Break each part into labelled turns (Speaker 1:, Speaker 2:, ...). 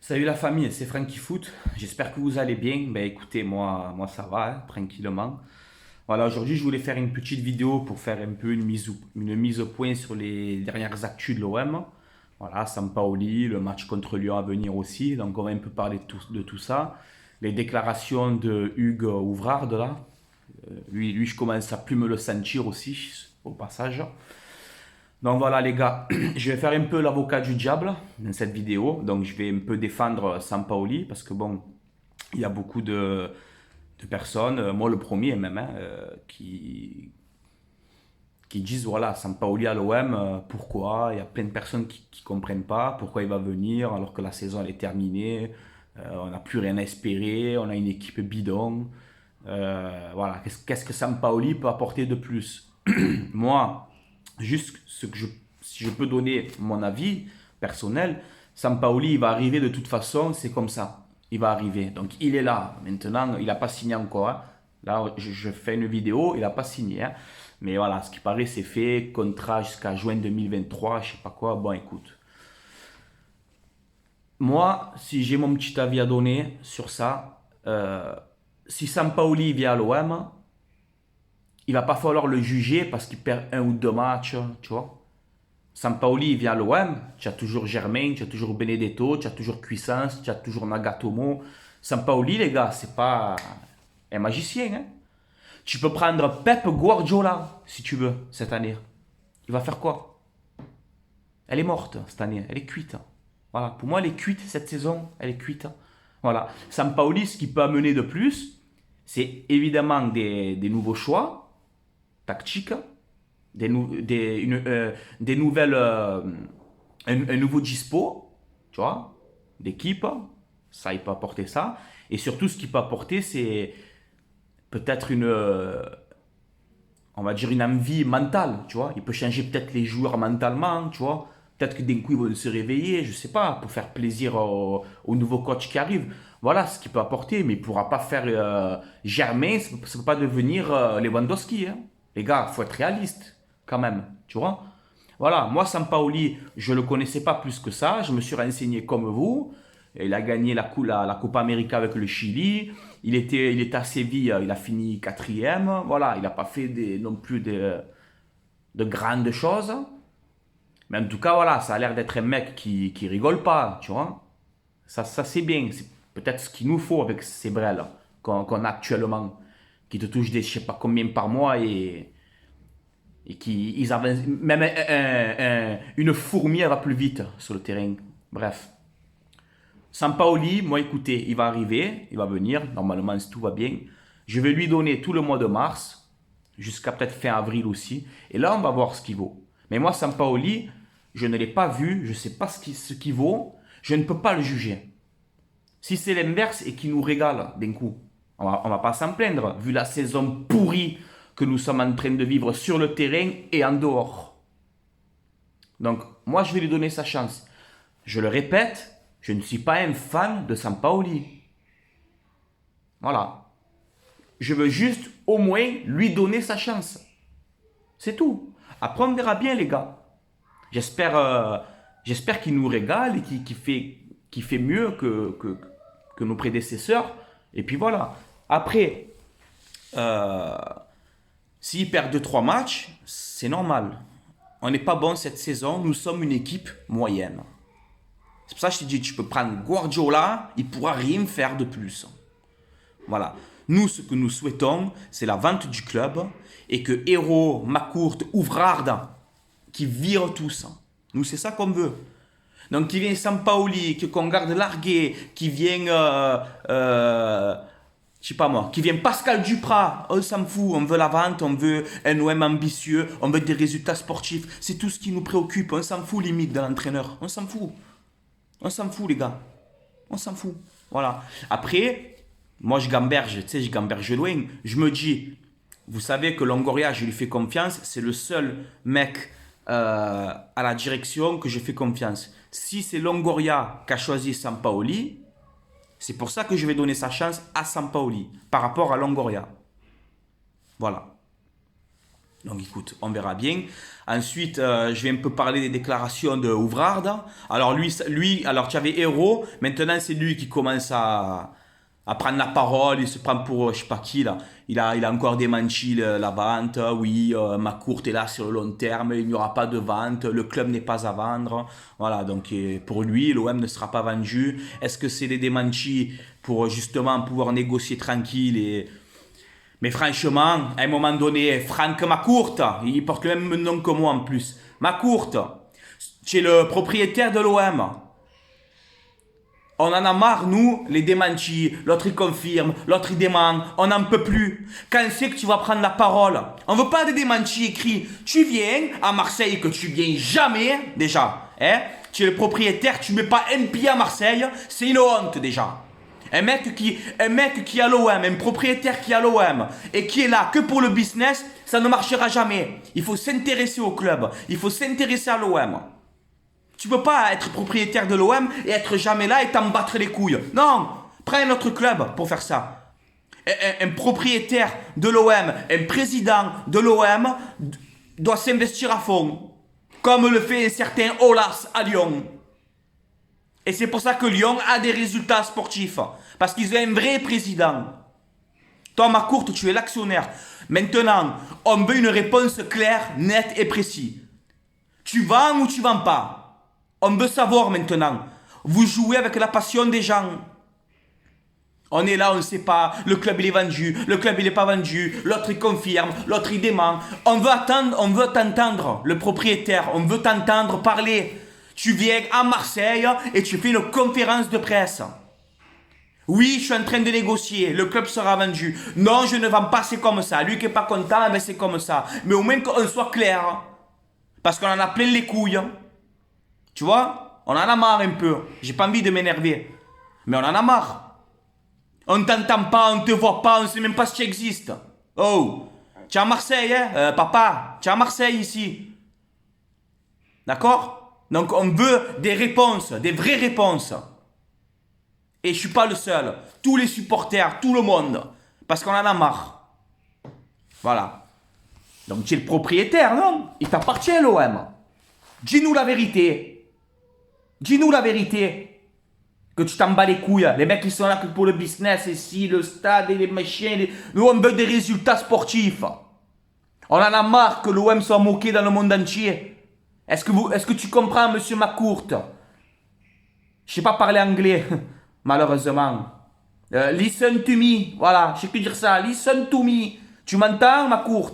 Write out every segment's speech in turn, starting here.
Speaker 1: Salut la famille, c'est Frankie Foot. J'espère que vous allez bien. Ben écoutez, moi ça va, hein, tranquillement. Voilà, aujourd'hui je voulais faire une petite vidéo pour faire un peu une mise au point sur les dernières actus de l'OM. Voilà, Sampaoli, le match contre Lyon à venir aussi. Donc on va un peu parler de tout ça. Les déclarations de Hugues Ouvrard là. Lui, je commence à plus me le sentir aussi, au passage. Donc voilà les gars, je vais faire un peu l'avocat du diable dans cette vidéo. Donc je vais un peu défendre Sampaoli parce que bon, il y a beaucoup de personnes, moi le premier même, hein, qui disent voilà, Sampaoli à l'OM, pourquoi? Il y a plein de personnes qui ne comprennent pas pourquoi il va venir alors que la saison elle est terminée, on n'a plus rien à espérer, on a une équipe bidon. Voilà, qu'est-ce que Sampaoli peut apporter de plus? Moi, juste si je peux donner mon avis personnel, Sampaoli, il va arriver de toute façon, c'est comme ça. Il va arriver. Donc il est là. Maintenant, il n'a pas signé encore, hein. Là, je fais une vidéo, il n'a pas signé, hein. Mais voilà, ce qui paraît, c'est fait. Contrat jusqu'à juin 2023, je sais pas quoi. Bon, écoute. Moi, si j'ai mon petit avis à donner sur ça, si Sampaoli vient à l'OM, il va pas falloir le juger parce qu'il perd un ou deux matchs, tu vois. Sampaoli il vient à l'OM, tu as toujours Germain, tu as toujours Benedetto, tu as toujours Cuisance, tu as toujours Nagatomo. Sampaoli, les gars, c'est pas un magicien, hein. Tu peux prendre Pep Guardiola, si tu veux, cette année. Il va faire quoi? Elle est morte, cette année. Elle est cuite. Voilà. Pour moi, elle est cuite, cette saison. Elle est cuite. Voilà. Sampaoli, ce qu'il peut amener de plus, c'est évidemment des nouveaux choix tactiques, des nouvelles, un nouveau dispo, tu vois, d'équipe. Ça, il peut apporter ça. Et surtout, ce qu'il peut apporter, c'est peut-être on va dire une envie mentale, tu vois. Il peut changer peut-être les joueurs mentalement, tu vois. Peut-être que d'un coup, ils vont se réveiller, je sais pas, pour faire plaisir au nouveau coach qui arrive. Voilà ce qu'il peut apporter, mais il pourra pas faire Germain, ça ne peut pas devenir Lewandowski, hein. Les gars, faut être réaliste, quand même, tu vois. Voilà, moi, Sampaoli, je ne le connaissais pas plus que ça. Je me suis renseigné comme vous. Il a gagné la Copa América avec le Chili. Il était à Séville, il a fini quatrième. Voilà, il n'a pas fait non plus de grandes choses. Mais en tout cas, voilà, ça a l'air d'être un mec qui rigole pas, tu vois. Ça c'est bien. C'est peut-être ce qu'il nous faut avec ces brels qu'on a actuellement, qui te touchent des je sais pas combien par mois et qui ils avancent. Même une fourmi, elle va plus vite sur le terrain. Bref. Sampaoli, moi écoutez, il va arriver, il va venir, normalement si tout va bien. Je vais lui donner tout le mois de mars, jusqu'à peut-être fin avril aussi. Et là, on va voir ce qu'il vaut. Mais moi, Sampaoli, je ne l'ai pas vu, je ne sais pas ce qu'il vaut, je ne peux pas le juger. Si c'est l'inverse et qu'il nous régale d'un coup, on va pas s'en plaindre, vu la saison pourrie que nous sommes en train de vivre sur le terrain et en dehors. Donc, moi, je vais lui donner sa chance. Je le répète, je ne suis pas un fan de Sampaoli. Voilà. Je veux juste au moins lui donner sa chance. C'est tout. Après, on verra bien, les gars. J'espère qu'il nous régale et qu'il fait mieux que nos prédécesseurs. Et puis voilà. Après, euh, s'il perd deux trois matchs, c'est normal. On n'est pas bon cette saison. Nous sommes une équipe moyenne. C'est pour ça que je te dis, tu peux prendre Guardiola, il ne pourra rien faire de plus. Voilà. Nous, ce que nous souhaitons, c'est la vente du club et que Hérault, Macourt, Ouvrard, qui virent tous. Nous, c'est ça qu'on veut. Donc, qui vient Sampaoli, qu'on garde largué, qui vient, je sais pas moi, qui vient Pascal Duprat, on s'en fout, on veut la vente, on veut un OM ambitieux, on veut des résultats sportifs. C'est tout ce qui nous préoccupe. On s'en fout limite de l'entraîneur. On s'en fout. On s'en fout, les gars. On s'en fout. Voilà. Après, moi, je gamberge, tu sais, je gamberge loin. Je me dis, vous savez que Longoria, je lui fais confiance. C'est le seul mec à la direction que je fais confiance. Si c'est Longoria qui a choisi Sampaoli, c'est pour ça que je vais donner sa chance à Sampaoli par rapport à Longoria. Voilà. Donc écoute, on verra bien. Ensuite, je vais un peu parler des déclarations de Ouvrard. Alors alors tu avais Héros, maintenant c'est lui qui commence à prendre la parole, il se prend pour je sais pas qui là. Il a encore démenti la vente. Oui, Macourt est là sur le long terme, il n'y aura pas de vente, le club n'est pas à vendre. Voilà, donc pour lui, l'OM ne sera pas vendu. Est-ce que c'est des démentis pour justement pouvoir négocier tranquille Mais franchement, à un moment donné, Franck Macourt, il porte le même nom que moi en plus. Macourt, tu es le propriétaire de l'OM. On en a marre, nous, les démentis. L'autre il confirme, l'autre il dément. On n'en peut plus. Quand c'est que tu vas prendre la parole? On veut pas de démentis écrits. Tu viens à Marseille, que tu viens jamais, déjà. Hein? Tu es le propriétaire, tu mets pas un pied à Marseille. C'est une honte, déjà. Un mec qui a l'OM, un propriétaire qui a l'OM et qui est là que pour le business, ça ne marchera jamais. Il faut s'intéresser au club. Il faut s'intéresser à l'OM. Tu peux pas être propriétaire de l'OM et être jamais là et t'en battre les couilles. Non, prends un autre club pour faire ça. Un propriétaire de l'OM, un président de l'OM doit s'investir à fond. Comme le fait un certain Aulas à Lyon. Et c'est pour ça que Lyon a des résultats sportifs. Parce qu'ils ont un vrai président. Toi, Macourt, tu es l'actionnaire. Maintenant, on veut une réponse claire, nette et précise. Tu vends ou tu vends pas? On veut savoir maintenant. Vous jouez avec la passion des gens. On est là, on ne sait pas. Le club il est vendu, le club il n'est pas vendu. L'autre il confirme, l'autre il dément. On veut t'entendre, le propriétaire. On veut t'entendre parler. Tu viens à Marseille et tu fais une conférence de presse. Oui, je suis en train de négocier, le club sera vendu. Non, je ne vends pas, c'est comme ça. Lui qui n'est pas content, ben c'est comme ça. Mais au moins qu'on soit clair. Parce qu'on en a plein les couilles. Tu vois? On en a marre un peu. J'ai pas envie de m'énerver. Mais on en a marre. On ne t'entend pas, on ne te voit pas, on ne sait même pas si tu existes. Oh, tu es à Marseille, hein, papa? Tu es à Marseille ici. D'accord? Donc on veut des réponses, des vraies réponses. Et je suis pas le seul. Tous les supporters, tout le monde. Parce qu'on en a marre. Voilà. Donc tu es le propriétaire, non? Il t'appartient l'OM. Dis-nous la vérité. Dis-nous la vérité. Que tu t'en bats les couilles. Les mecs qui sont là que pour le business, ici, le stade et les machins. Nous on veut des résultats sportifs. On en a marre que l'OM soit moqué dans le monde entier. Est-ce que tu comprends, monsieur Macourt? Je sais pas parler anglais, malheureusement. Listen to me, voilà, je sais que dire ça. Listen to me. Tu m'entends, Macourt?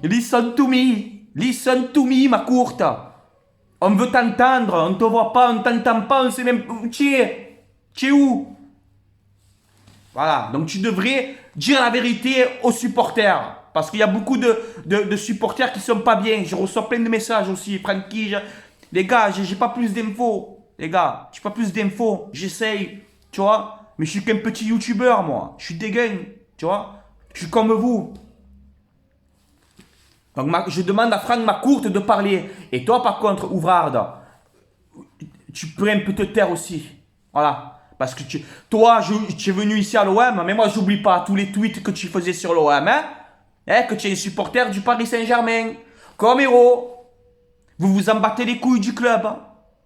Speaker 1: Listen to me, Macourt. On veut t'entendre, on te voit pas, on t'entend pas, on sait même où tu es. Tu es où? Voilà, donc tu devrais dire la vérité aux supporters. Parce qu'il y a beaucoup de supporters qui sont pas bien. Je reçois plein de messages aussi. Francky, les gars, j'ai pas plus d'infos. Les gars, j'ai pas plus d'infos. J'essaye, tu vois. Mais je suis qu'un petit youtubeur, moi. Je suis dégain, tu vois. Je suis comme vous. Donc je demande à Franck Macourt de parler. Et toi, par contre, Ouvrard, tu peux un peu te taire aussi. Voilà. Parce que toi, tu es venu ici à l'OM, mais moi, j'oublie pas tous les tweets que tu faisais sur l'OM, hein. Que tu es un supporter du Paris Saint-Germain. Comme Héros. Vous vous en battez les couilles du club.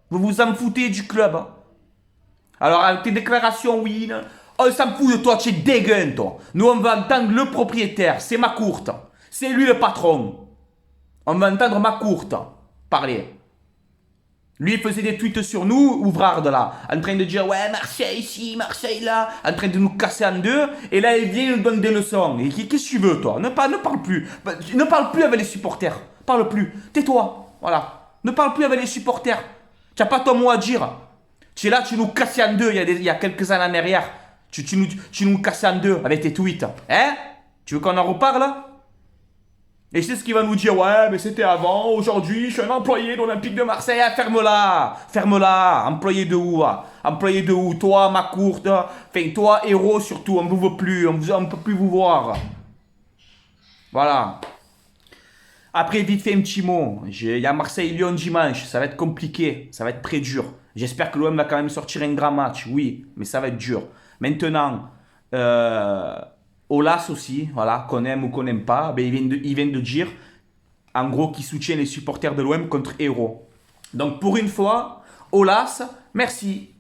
Speaker 1: Vous vous en foutez du club. Alors, avec tes déclarations, oui, on s'en fout de toi, tu es dégueulasse, toi. Nous, on va entendre le propriétaire, c'est Macourt. C'est lui le patron. On va entendre Macourt parler. Lui, il faisait des tweets sur nous, Ouvrard là, en train de dire, ouais, Marseille ici, Marseille là, en train de nous casser en deux, et là, il vient nous donner des leçons. Et qu'est-ce que tu veux, toi? Ne parle plus. Ne parle plus avec les supporters. Parle plus. Tais-toi. Voilà. Ne parle plus avec les supporters. Tu n'as pas ton mot à dire. Tu es là, tu nous casses en deux, il y a quelques années en arrière. Tu nous casses en deux avec tes tweets. Hein? Tu veux qu'on en reparle? Et c'est ce qu'il va nous dire, ouais, mais c'était avant, aujourd'hui, je suis un employé de l'Olympique de Marseille, ferme-la, employé de où? Employé de où? Toi, Macourt, enfin, toi, Héros surtout, on ne vous veut plus, on ne peut plus vous voir. Voilà. Après, vite fait un petit mot, il y a Marseille-Lyon dimanche, ça va être compliqué, ça va être très dur. J'espère que l'OM va quand même sortir un grand match, oui, mais ça va être dur. Maintenant, Olas aussi, voilà, qu'on aime ou qu'on n'aime pas, ben, il vient de dire, en gros, qu'il soutient les supporters de l'OM contre Héros. Donc pour une fois, Olas, merci.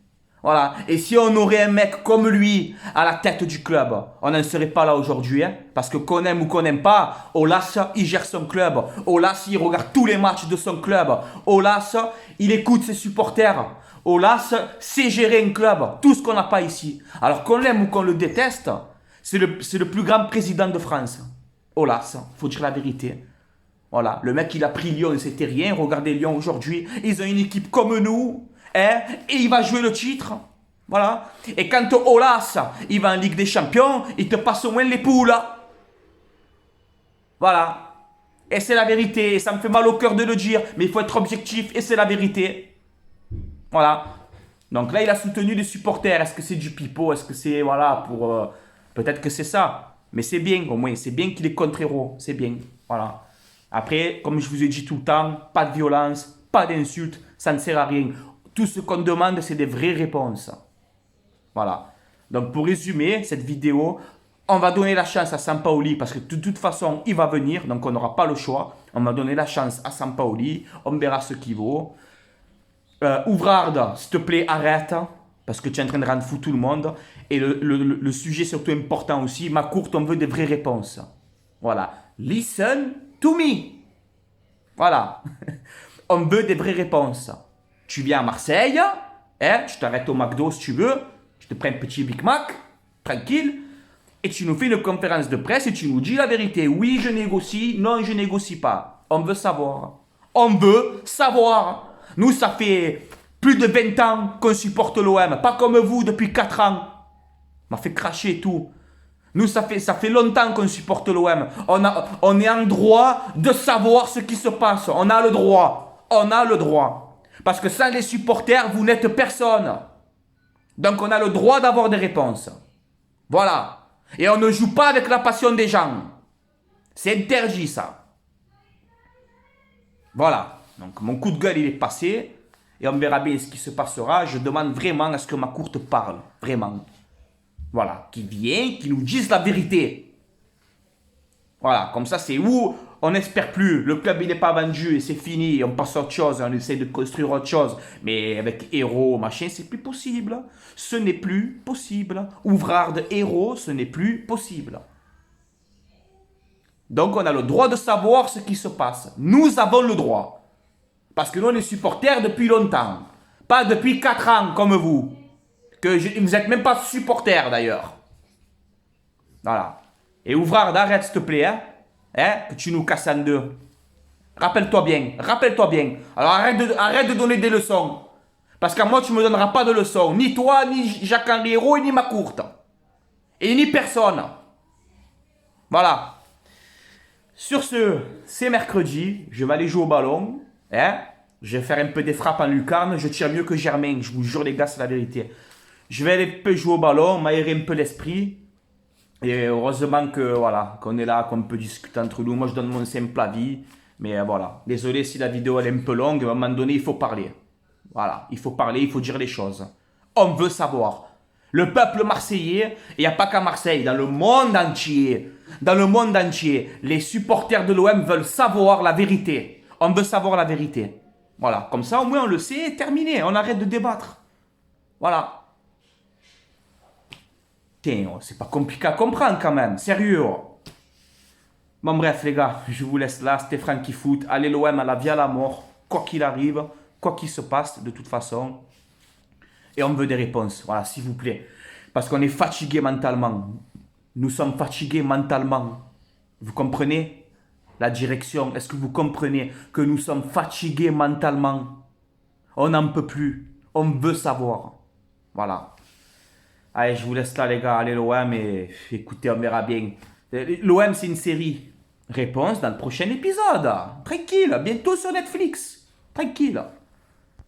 Speaker 1: Voilà. Et si on aurait un mec comme lui à la tête du club, on n'en serait pas là aujourd'hui. Hein, parce que qu'on aime ou qu'on n'aime pas, Olas, il gère son club. Olas, il regarde tous les matchs de son club. Olas, il écoute ses supporters. Olas, sait gérer un club. Tout ce qu'on n'a pas ici. Alors qu'on l'aime ou qu'on le déteste, c'est le plus grand président de France. Olas, faut dire la vérité. Voilà, le mec il a pris Lyon, c'était rien. Regardez Lyon aujourd'hui, ils ont une équipe comme nous, hein, et il va jouer le titre. Voilà. Et quand Olas, il va en Ligue des Champions, il te passe au moins les poules. Voilà. Et c'est la vérité, et ça me fait mal au cœur de le dire, mais il faut être objectif, et c'est la vérité. Voilà. Donc là, il a soutenu les supporters. Est-ce que c'est du pipeau? Est-ce que c'est, voilà, pour... peut-être que c'est ça. Mais c'est bien, au moins. C'est bien qu'il est contre Héros. C'est bien. Voilà. Après, comme je vous ai dit tout le temps, pas de violence, pas d'insultes, ça ne sert à rien. Tout ce qu'on demande, c'est des vraies réponses. Voilà. Donc pour résumer cette vidéo, on va donner la chance à Sampaoli parce que de toute façon, il va venir, donc on n'aura pas le choix. On va donner la chance à Sampaoli, on verra ce qu'il vaut. Ouvrard, s'il te plaît, arrête, parce que tu es en train de rendre fou tout le monde. Et le sujet surtout important aussi, ma courte, on veut des vraies réponses. Voilà. Listen to me. Voilà. On veut des vraies réponses. Tu viens à Marseille, hein, tu t'arrêtes au McDo si tu veux, tu te prends un petit Big Mac, tranquille, et tu nous fais une conférence de presse et tu nous dis la vérité. Oui, je négocie, non, je négocie pas. On veut savoir. On veut savoir. Nous, ça fait plus de 20 ans qu'on supporte l'OM, pas comme vous depuis 4 ans. M'a fait cracher et tout. Nous, ça fait longtemps qu'on supporte l'OM. On est en droit de savoir ce qui se passe. On a le droit. On a le droit. Parce que sans les supporters, vous n'êtes personne. Donc, on a le droit d'avoir des réponses. Voilà. Et on ne joue pas avec la passion des gens. C'est interdit, ça. Voilà. Donc, mon coup de gueule, il est passé. Et on verra bien ce qui se passera. Je demande vraiment à ce que ma courte parle. Vraiment. Voilà, qui vient, qui nous dise la vérité. Voilà, comme ça c'est où on n'espère plus. Le club il n'est pas vendu et c'est fini. On passe à autre chose, on essaie de construire autre chose. Mais avec Héros, machin, c'est plus possible. Ce n'est plus possible. Ouvrard de Héros, ce n'est plus possible. Donc on a le droit de savoir ce qui se passe. Nous avons le droit. Parce que nous on est supporters depuis longtemps. Pas depuis 4 ans comme vous. Vous n'êtes même pas supporter d'ailleurs. Voilà. Et Ouvrard, arrête s'il te plaît, hein, que tu nous casses en deux. Rappelle-toi bien, rappelle-toi bien. Alors arrête de donner des leçons. Parce qu'à moi tu ne me donneras pas de leçons. Ni toi, ni Jacques-Henri Hérault, ni ma courte. Et ni personne. Voilà. Sur ce, c'est mercredi. Je vais aller jouer au ballon. Hein. Je vais faire un peu des frappes en lucarne. Je tire mieux que Germain. Je vous jure les gars, c'est la vérité. Je vais aller un peu jouer au ballon, m'aérer un peu l'esprit. Et heureusement que voilà, qu'on est là, qu'on peut discuter entre nous. Moi, je donne mon simple avis. Mais voilà, désolé si la vidéo elle est un peu longue. À un moment donné, il faut parler. Voilà, il faut parler, il faut dire les choses. On veut savoir. Le peuple marseillais, il n'y a pas qu'à Marseille, dans le monde entier. Dans le monde entier, les supporters de l'OM veulent savoir la vérité. On veut savoir la vérité. Voilà, comme ça au moins on le sait, terminé. On arrête de débattre. Voilà. C'est pas compliqué à comprendre quand même, sérieux. Bon bref les gars, je vous laisse là, c'était Franky Foot. Allez l'OM à la vie à la mort, quoi qu'il arrive, quoi qu'il se passe de toute façon. Et on veut des réponses, voilà s'il vous plaît. Parce qu'on est fatigué mentalement. Nous sommes fatigués mentalement. Vous comprenez la direction? Est-ce que vous comprenez que nous sommes fatigués mentalement? On n'en peut plus, on veut savoir. Voilà. Allez, je vous laisse là, les gars. Allez, l'OM, et écoutez, on verra bien. L'OM, c'est une série. Réponse dans le prochain épisode. Tranquille, bientôt sur Netflix. Tranquille.